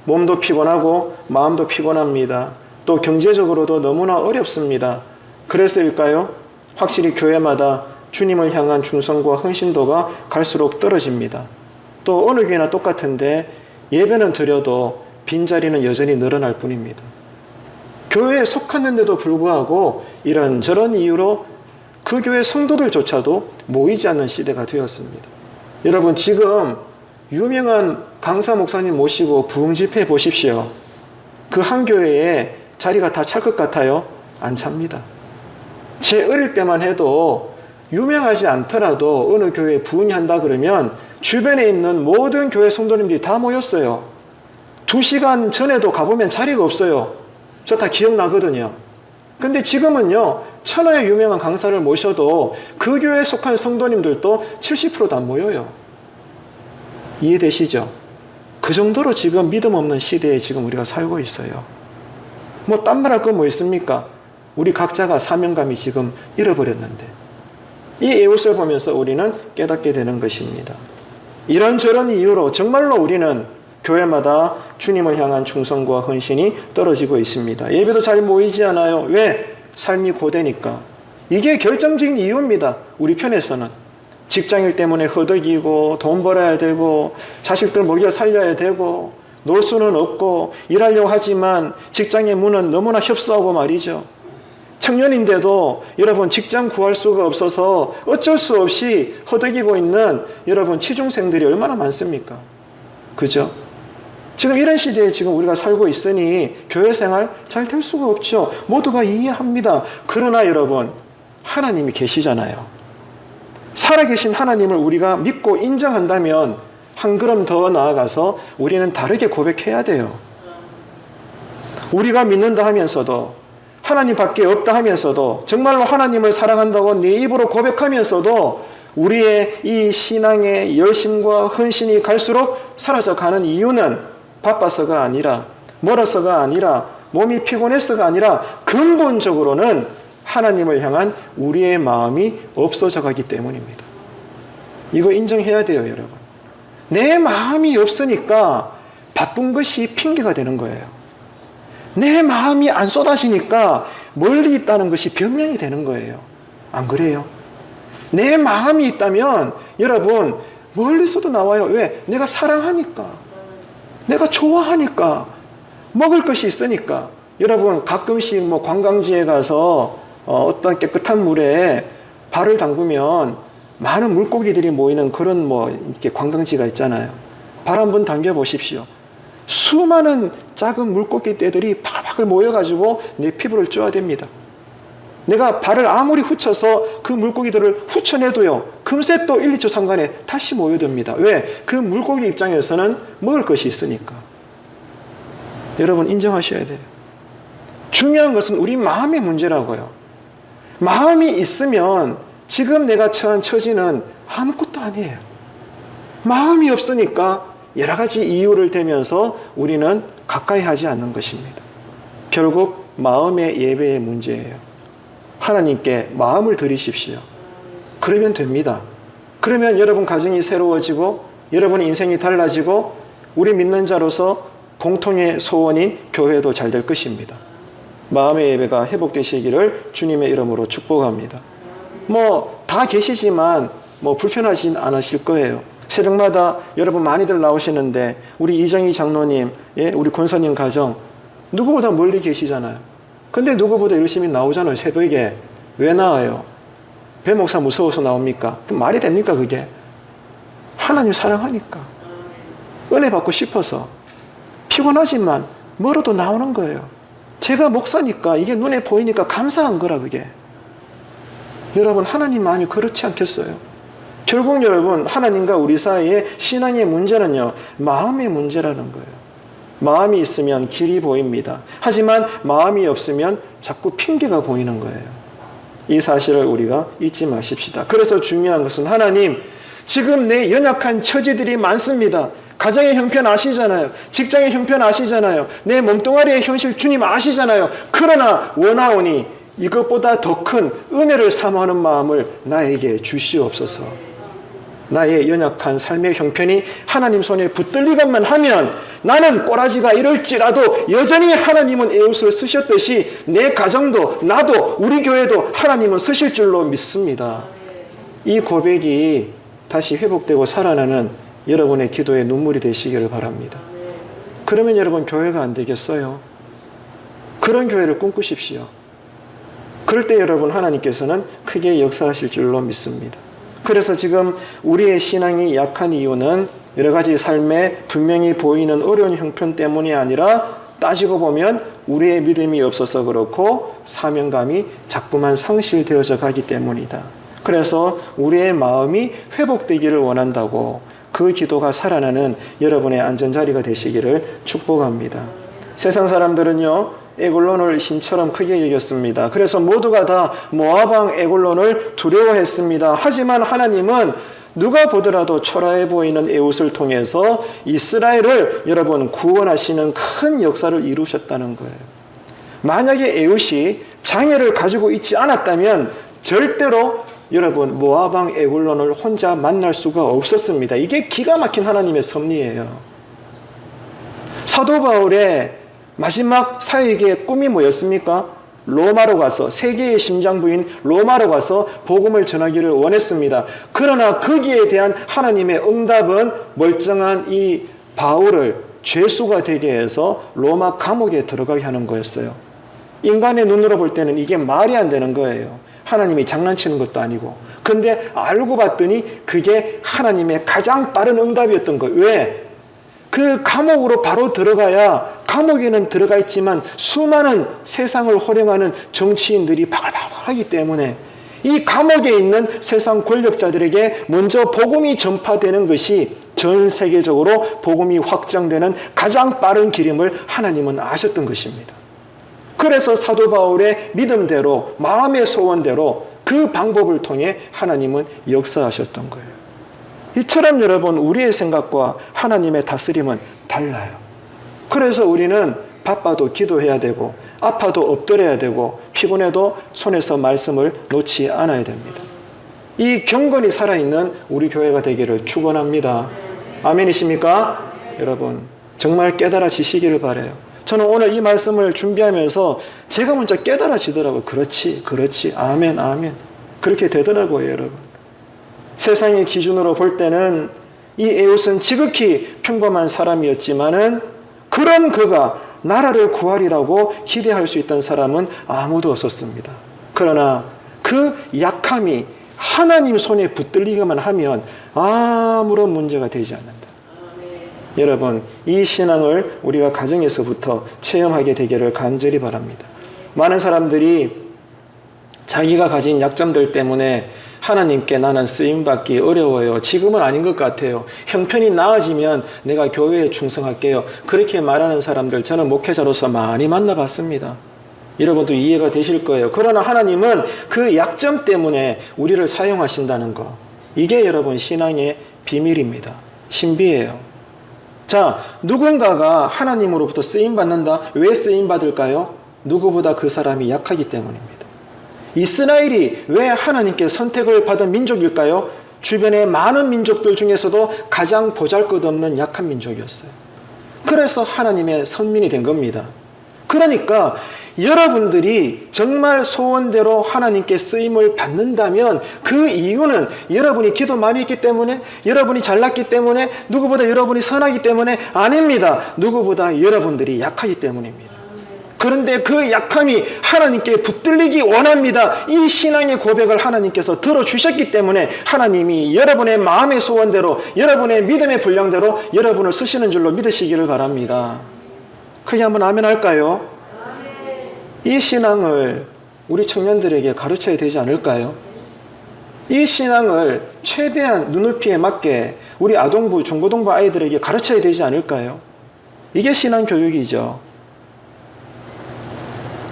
B: 몸도 피곤하고 마음도 피곤합니다. 또 경제적으로도 너무나 어렵습니다. 그래서일까요? 확실히 교회마다 주님을 향한 충성과 헌신도가 갈수록 떨어집니다. 또 어느 교회나 똑같은데 예배는 드려도 빈자리는 여전히 늘어날 뿐입니다. 교회에 속했는데도 불구하고 이런저런 이유로 그 교회 성도들조차도 모이지 않는 시대가 되었습니다. 여러분, 지금 유명한 강사 목사님 모시고 부흥 집회 보십시오. 그 한 교회에 자리가 다 찰 것 같아요? 안 찹니다. 제 어릴 때만 해도 유명하지 않더라도 어느 교회에 부흥이 한다 그러면 주변에 있는 모든 교회 성도님들이 다 모였어요. 2시간 전에도 가보면 자리가 없어요. 저 다 기억나거든요. 근데 지금은요, 천하의 유명한 강사를 모셔도 그 교회에 속한 성도님들도 70%도 안 모여요. 이해되시죠? 그 정도로 지금 믿음 없는 시대에 지금 우리가 살고 있어요. 뭐 딴 말 할 건 뭐 있습니까? 우리 각자가 사명감이 지금 잃어버렸는데, 이 에웃을 보면서 우리는 깨닫게 되는 것입니다. 이런저런 이유로 정말로 우리는 교회마다 주님을 향한 충성과 헌신이 떨어지고 있습니다. 예배도 잘 모이지 않아요. 왜? 삶이 고되니까. 이게 결정적인 이유입니다. 우리 편에서는. 직장일 때문에 허덕이고 돈 벌어야 되고 자식들 먹여 살려야 되고 놀 수는 없고 일하려고 하지만 직장의 문은 너무나 협소하고 말이죠. 청년인데도 여러분 직장 구할 수가 없어서 어쩔 수 없이 허덕이고 있는 여러분 취중생들이 얼마나 많습니까? 그죠? 지금 이런 시대에 지금 우리가 살고 있으니 교회 생활 잘 될 수가 없죠. 모두가 이해합니다. 그러나 여러분, 하나님이 계시잖아요. 살아계신 하나님을 우리가 믿고 인정한다면 한 걸음 더 나아가서 우리는 다르게 고백해야 돼요. 우리가 믿는다 하면서도, 하나님밖에 없다 하면서도, 정말로 하나님을 사랑한다고 내 입으로 고백하면서도 우리의 이 신앙의 열심과 헌신이 갈수록 사라져가는 이유는 바빠서가 아니라, 멀어서가 아니라, 몸이 피곤해서가 아니라 근본적으로는 하나님을 향한 우리의 마음이 없어져 가기 때문입니다. 이거 인정해야 돼요, 여러분. 내 마음이 없으니까 바쁜 것이 핑계가 되는 거예요. 내 마음이 안 쏟아지니까 멀리 있다는 것이 변명이 되는 거예요. 안 그래요? 내 마음이 있다면 여러분 멀리서도 나와요. 왜? 내가 사랑하니까, 내가 좋아하니까, 먹을 것이 있으니까. 여러분 가끔씩 뭐 관광지에 가서 어떤 깨끗한 물에 발을 담그면 많은 물고기들이 모이는 그런 뭐 이렇게 관광지가 있잖아요. 발 한번 담겨 보십시오. 수많은 작은 물고기 떼들이 바글바글 모여가지고 내 피부를 쪼아댑니다. 내가 발을 아무리 훑혀서 그 물고기들을 훑어내도요, 금세 또 1, 2초 상간에 다시 모여듭니다. 왜? 그 물고기 입장에서는 먹을 것이 있으니까. 여러분 인정하셔야 돼요. 중요한 것은 우리 마음의 문제라고요. 마음이 있으면 지금 내가 처한 처지는 아무것도 아니에요. 마음이 없으니까 여러 가지 이유를 대면서 우리는 가까이 하지 않는 것입니다. 결국 마음의 예배의 문제예요. 하나님께 마음을 드리십시오. 그러면 됩니다. 그러면 여러분 가정이 새로워지고 여러분 인생이 달라지고 우리 믿는 자로서 공통의 소원인 교회도 잘 될 것입니다. 마음의 예배가 회복되시기를 주님의 이름으로 축복합니다. 뭐 다 계시지만 뭐 불편하진 않으실 거예요. 새벽마다 여러분 많이들 나오시는데 우리 이정희 장로님, 예, 우리 권사님 가정 누구보다 멀리 계시잖아요. 근데 누구보다 열심히 나오잖아요. 새벽에. 왜 나와요? 배 목사 무서워서 나옵니까? 그럼 말이 됩니까 그게? 하나님 사랑하니까, 은혜 받고 싶어서, 피곤하지만 멀어도 나오는 거예요. 제가 목사니까 이게 눈에 보이니까 감사한 거라 그게. 여러분 하나님 마음이 그렇지 않겠어요? 결국 여러분 하나님과 우리 사이의 신앙의 문제는요, 마음의 문제라는 거예요. 마음이 있으면 길이 보입니다. 하지만 마음이 없으면 자꾸 핑계가 보이는 거예요. 이 사실을 우리가 잊지 마십시다. 그래서 중요한 것은 하나님, 지금 내 연약한 처지들이 많습니다. 가정의 형편 아시잖아요. 직장의 형편 아시잖아요. 내 몸뚱아리의 현실 주님 아시잖아요. 그러나 원하오니 이것보다 더 큰 은혜를 사모하는 마음을 나에게 주시옵소서. 나의 연약한 삶의 형편이 하나님 손에 붙들리기만 하면 나는 꼬라지가 이럴지라도 여전히 하나님은 에웃을 쓰셨듯이 내 가정도 나도 우리 교회도 하나님은 쓰실 줄로 믿습니다. 이 고백이 다시 회복되고 살아나는 여러분의 기도에 눈물이 되시기를 바랍니다. 그러면 여러분 교회가 안 되겠어요? 그런 교회를 꿈꾸십시오. 그럴 때 여러분 하나님께서는 크게 역사하실 줄로 믿습니다. 그래서 지금 우리의 신앙이 약한 이유는 여러 가지 삶에 분명히 보이는 어려운 형편 때문이 아니라 따지고 보면 우리의 믿음이 없어서 그렇고 사명감이 자꾸만 상실되어져 가기 때문이다. 그래서 우리의 마음이 회복되기를 원한다고 그 기도가 살아나는 여러분의 안전자리가 되시기를 축복합니다. 세상 사람들은요, 에골론을 신처럼 크게 여겼습니다. 그래서 모두가 다 모압왕 에골론을 두려워했습니다. 하지만 하나님은 누가 보더라도 초라해 보이는 에웃을 통해서 이스라엘을 여러분 구원하시는 큰 역사를 이루셨다는 거예요. 만약에 에웃이 장애를 가지고 있지 않았다면 절대로 여러분 모압왕 에골론을 혼자 만날 수가 없었습니다. 이게 기가 막힌 하나님의 섭리예요. 사도 바울의 마지막 사역의 꿈이 뭐였습니까? 로마로 가서 세계의 심장부인 로마로 가서 복음을 전하기를 원했습니다. 그러나 거기에 대한 하나님의 응답은 멀쩡한 이 바울을 죄수가 되게 해서 로마 감옥에 들어가게 하는 거였어요. 인간의 눈으로 볼 때는 이게 말이 안 되는 거예요. 하나님이 장난치는 것도 아니고. 근데 알고 봤더니 그게 하나님의 가장 빠른 응답이었던 거예요. 왜? 그 감옥으로 바로 들어가야 감옥에는 들어가 있지만 수많은 세상을 호령하는 정치인들이 바글바글하기 때문에 이 감옥에 있는 세상 권력자들에게 먼저 복음이 전파되는 것이 전 세계적으로 복음이 확장되는 가장 빠른 길임을 하나님은 아셨던 것입니다. 그래서 사도 바울의 믿음대로 마음의 소원대로 그 방법을 통해 하나님은 역사하셨던 거예요. 이처럼 여러분 우리의 생각과 하나님의 다스림은 달라요. 그래서 우리는 바빠도 기도해야 되고 아파도 엎드려야 되고 피곤해도 손에서 말씀을 놓지 않아야 됩니다. 이 경건이 살아있는 우리 교회가 되기를 축원합니다. 아멘이십니까? 여러분 정말 깨달아지시기를 바라요. 저는 오늘 이 말씀을 준비하면서 제가 먼저 깨달아지더라고요. 그렇지, 아멘, 아멘. 그렇게 되더라고요, 여러분. 세상의 기준으로 볼 때는 이 에웃은 지극히 평범한 사람이었지만은 그런 그가 나라를 구하리라고 기대할 수 있던 사람은 아무도 없었습니다. 그러나 그 약함이 하나님 손에 붙들리기만 하면 아무런 문제가 되지 않는다. 여러분, 이 신앙을 우리가 가정에서부터 체험하게 되기를 간절히 바랍니다. 많은 사람들이 자기가 가진 약점들 때문에 하나님께 나는 쓰임받기 어려워요. 지금은 아닌 것 같아요. 형편이 나아지면 내가 교회에 충성할게요. 그렇게 말하는 사람들 저는 목회자로서 많이 만나봤습니다. 여러분도 이해가 되실 거예요. 그러나 하나님은 그 약점 때문에 우리를 사용하신다는 거. 이게 여러분 신앙의 비밀입니다. 신비예요. 자, 누군가가 하나님으로부터 쓰임받는다. 왜 쓰임받을까요? 누구보다 그 사람이 약하기 때문입니다. 이스라엘이 왜 하나님께 선택을 받은 민족일까요? 주변의 많은 민족들 중에서도 가장 보잘것없는 약한 민족이었어요. 그래서 하나님의 선민이 된 겁니다. 그러니까 여러분들이 정말 소원대로 하나님께 쓰임을 받는다면 그 이유는 여러분이 기도 많이 했기 때문에, 여러분이 잘났기 때문에, 누구보다 여러분이 선하기 때문에 아닙니다. 누구보다 여러분들이 약하기 때문입니다. 그런데 그 약함이 하나님께 붙들리기 원합니다. 이 신앙의 고백을 하나님께서 들어주셨기 때문에 하나님이 여러분의 마음의 소원대로, 여러분의 믿음의 분량대로 여러분을 쓰시는 줄로 믿으시기를 바랍니다. 크게 한번 아멘 할까요? 이 신앙을 우리 청년들에게 가르쳐야 되지 않을까요? 이 신앙을 최대한 눈높이에 맞게 우리 아동부, 중고등부 아이들에게 가르쳐야 되지 않을까요? 이게 신앙교육이죠.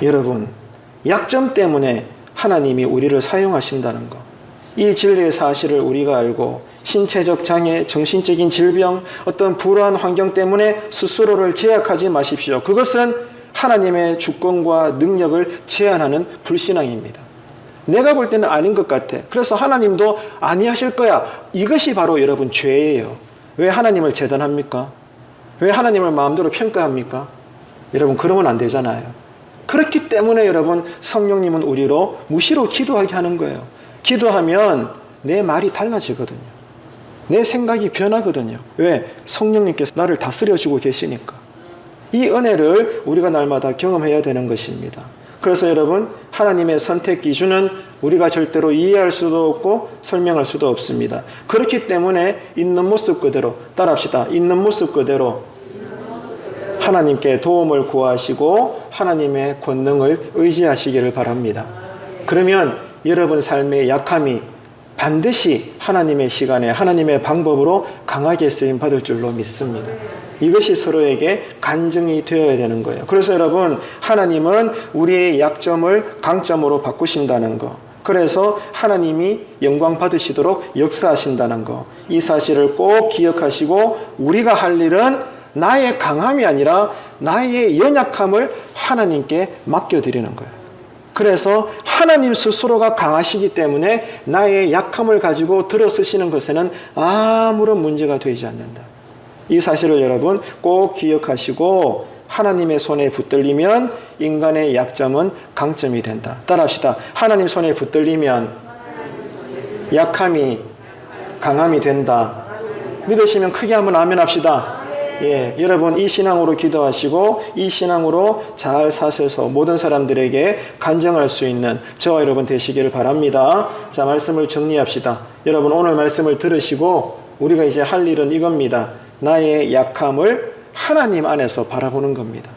B: 여러분, 약점 때문에 하나님이 우리를 사용하신다는 것. 이 진리의 사실을 우리가 알고 신체적 장애, 정신적인 질병, 어떤 불우한 환경 때문에 스스로를 제약하지 마십시오. 그것은 하나님의 주권과 능력을 제한하는 불신앙입니다. 내가 볼 때는 아닌 것 같아. 그래서 하나님도 아니하실 거야. 이것이 바로 여러분 죄예요. 왜 하나님을 재단합니까? 왜 하나님을 마음대로 평가합니까? 여러분 그러면 안 되잖아요. 그렇기 때문에 여러분 성령님은 우리로 무시로 기도하게 하는 거예요. 기도하면 내 말이 달라지거든요. 내 생각이 변하거든요. 왜? 성령님께서 나를 다스려주고 계시니까. 이 은혜를 우리가 날마다 경험해야 되는 것입니다. 그래서 여러분 하나님의 선택 기준은 우리가 절대로 이해할 수도 없고 설명할 수도 없습니다. 그렇기 때문에 있는 모습 그대로 따라합시다. 있는 모습 그대로 하나님께 도움을 구하시고 하나님의 권능을 의지하시기를 바랍니다. 그러면 여러분 삶의 약함이 반드시 하나님의 시간에 하나님의 방법으로 강하게 쓰임 받을 줄로 믿습니다. 이것이 서로에게 간증이 되어야 되는 거예요. 그래서 여러분 하나님은 우리의 약점을 강점으로 바꾸신다는 거, 그래서 하나님이 영광 받으시도록 역사하신다는 거, 이 사실을 꼭 기억하시고 우리가 할 일은 나의 강함이 아니라 나의 연약함을 하나님께 맡겨드리는 거예요. 그래서 하나님 스스로가 강하시기 때문에 나의 약함을 가지고 들어 쓰시는 것에는 아무런 문제가 되지 않는다. 이 사실을 여러분 꼭 기억하시고 하나님의 손에 붙들리면 인간의 약점은 강점이 된다. 따라합시다. 하나님 손에 붙들리면 약함이 강함이 된다. 믿으시면 크게 한번 아멘 합시다. 예, 여러분 이 신앙으로 기도하시고 이 신앙으로 잘 사셔서 모든 사람들에게 간증할 수 있는 저와 여러분 되시기를 바랍니다. 자, 말씀을 정리합시다. 여러분 오늘 말씀을 들으시고 우리가 이제 할 일은 이겁니다. 나의 약함을 하나님 안에서 바라보는 겁니다.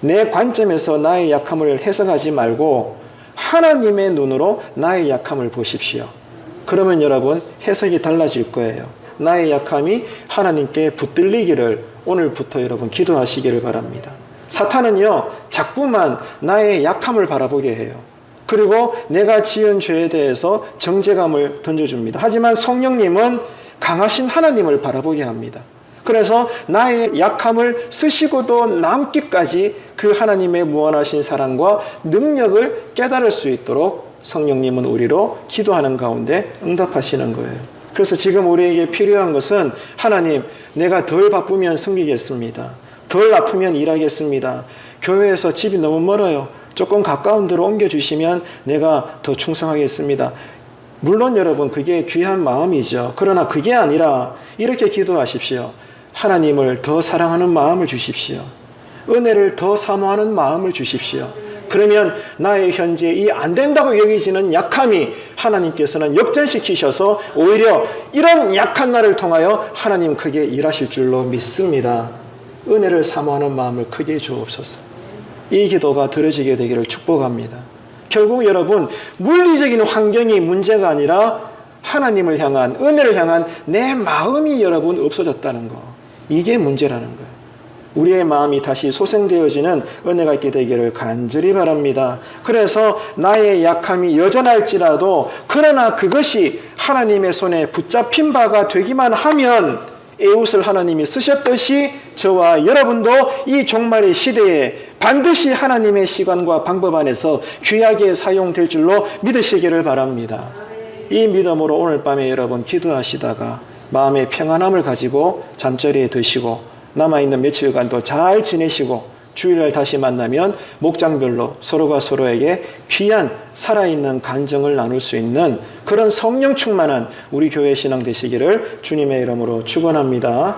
B: 내 관점에서 나의 약함을 해석하지 말고 하나님의 눈으로 나의 약함을 보십시오. 그러면 여러분 해석이 달라질 거예요. 나의 약함이 하나님께 붙들리기를 오늘부터 여러분 기도하시기를 바랍니다. 사탄은요 자꾸만 나의 약함을 바라보게 해요. 그리고 내가 지은 죄에 대해서 정죄감을 던져줍니다. 하지만 성령님은 강하신 하나님을 바라보게 합니다. 그래서 나의 약함을 쓰시고도 남기까지 그 하나님의 무한하신 사랑과 능력을 깨달을 수 있도록 성령님은 우리로 기도하는 가운데 응답하시는 거예요. 그래서 지금 우리에게 필요한 것은 하나님, 내가 덜 바쁘면 섬기겠습니다. 덜 아프면 일하겠습니다. 교회에서 집이 너무 멀어요. 조금 가까운 데로 옮겨주시면 내가 더 충성하겠습니다. 물론 여러분 그게 귀한 마음이죠. 그러나 그게 아니라 이렇게 기도하십시오. 하나님을 더 사랑하는 마음을 주십시오. 은혜를 더 사모하는 마음을 주십시오. 그러면 나의 현재 이 안 된다고 여기지는 약함이 하나님께서는 역전시키셔서 오히려 이런 약한 나를 통하여 하나님 크게 일하실 줄로 믿습니다. 은혜를 사모하는 마음을 크게 주옵소서. 이 기도가 들어지게 되기를 축복합니다. 결국 여러분 물리적인 환경이 문제가 아니라 하나님을 향한 은혜를 향한 내 마음이 여러분 없어졌다는 거, 이게 문제라는 거예요. 우리의 마음이 다시 소생되어지는 은혜가 있게 되기를 간절히 바랍니다. 그래서 나의 약함이 여전할지라도 그러나 그것이 하나님의 손에 붙잡힌 바가 되기만 하면 에웃을 하나님이 쓰셨듯이 저와 여러분도 이 종말의 시대에 반드시 하나님의 시간과 방법 안에서 귀하게 사용될 줄로 믿으시기를 바랍니다. 이 믿음으로 오늘 밤에 여러분 기도하시다가 마음의 평안함을 가지고 잠자리에 드시고 남아있는 며칠간도 잘 지내시고 주일날 다시 만나면 목장별로 서로가 서로에게 귀한 살아있는 간증을 나눌 수 있는 그런 성령 충만한 우리 교회 신앙 되시기를 주님의 이름으로 축원합니다.